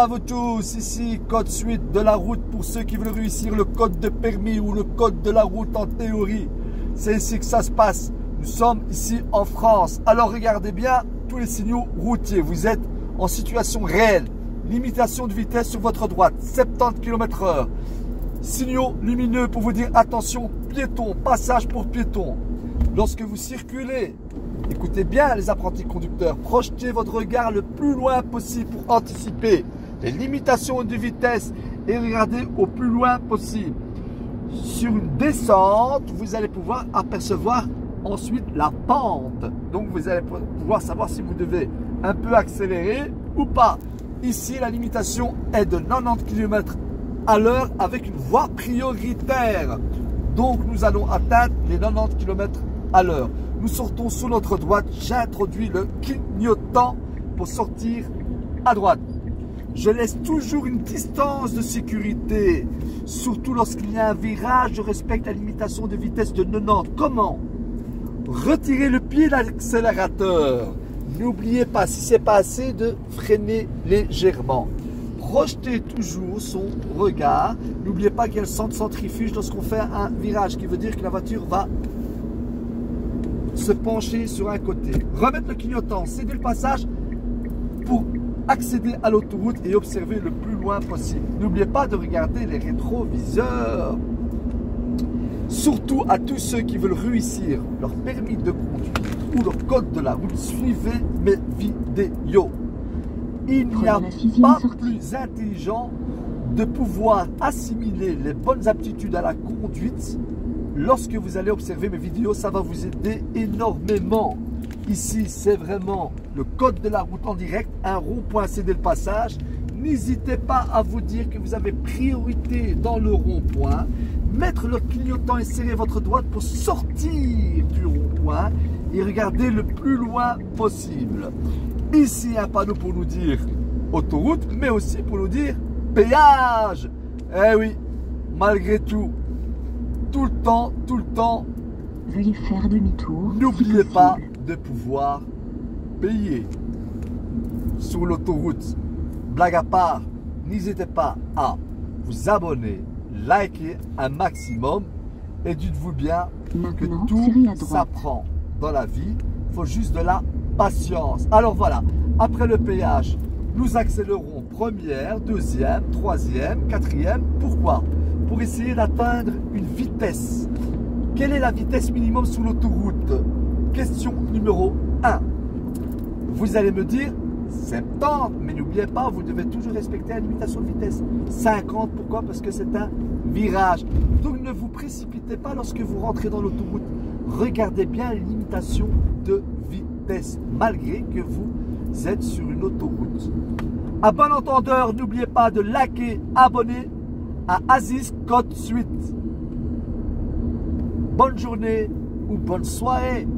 À vous tous, ici code suite de la route pour ceux qui veulent réussir le code de permis ou le code de la route en théorie. C'est ici que ça se passe. Nous sommes ici en France. Alors regardez bien tous les signaux routiers. Vous êtes en situation réelle. Limitation de vitesse sur votre droite, 70 km/h. Signaux lumineux pour vous dire attention, piéton, passage pour piéton. Lorsque vous circulez, écoutez bien les apprentis conducteurs, projetez votre regard le plus loin possible pour anticiper les limitations de vitesse et regardez au plus loin possible. Sur une descente, vous allez pouvoir apercevoir ensuite la pente. Donc vous allez pouvoir savoir si vous devez un peu accélérer ou pas. Ici, la limitation est de 90 km à l'heure avec une voie prioritaire. Donc nous allons atteindre les 90 km à l'heure. Nous sortons sur notre droite. J'introduis le clignotant pour sortir à droite. Je laisse toujours une distance de sécurité. Surtout lorsqu'il y a un virage, je respecte la limitation de vitesse de 90. Comment? Retirez le pied de l'accélérateur. N'oubliez pas, si ce n'est pas assez, de freiner légèrement. Projetez toujours son regard. N'oubliez pas qu'il y a le centre centrifuge lorsqu'on fait un virage, qui veut dire que la voiture va se pencher sur un côté. Remettre le clignotant, céder le passage pour accéder à l'autoroute et observer le plus loin possible. N'oubliez pas de regarder les rétroviseurs. Surtout à tous ceux qui veulent réussir leur permis de conduire ou leur code de la route, suivez mes vidéos. Il n'y a pas plus intelligent de pouvoir assimiler les bonnes aptitudes à la conduite. Lorsque vous allez observer mes vidéos, ça va vous aider énormément. Ici, c'est vraiment le code de la route en direct, un rond-point, céder le passage. N'hésitez pas à vous dire que vous avez priorité dans le rond-point. Mettre le clignotant et serrer votre droite pour sortir du rond-point et regarder le plus loin possible. Ici, un panneau pour nous dire autoroute, mais aussi pour nous dire péage. Eh oui, malgré tout, tout le temps, veuillez faire demi-tour. N'oubliez pas de pouvoir payer sur l'autoroute. Blague à part, n'hésitez pas à vous abonner, liker un maximum et dites-vous bien que tout s'apprend dans la vie. Il faut juste de la patience. Alors voilà, après le péage, nous accélérons première, deuxième, troisième, quatrième. Pourquoi? Pour essayer d'atteindre une vitesse. Quelle est la vitesse minimum sur l'autoroute? Question numéro 1. Vous allez me dire 70, mais n'oubliez pas, vous devez toujours respecter la limitation de vitesse. 50, pourquoi? Parce que c'est un virage. Donc ne vous précipitez pas lorsque vous rentrez dans l'autoroute. Regardez bien les limitations de vitesse, malgré que vous êtes sur une autoroute. À bon entendeur, n'oubliez pas de liker, abonner à Aziz Code Suite. Bonne journée ou bonne soirée.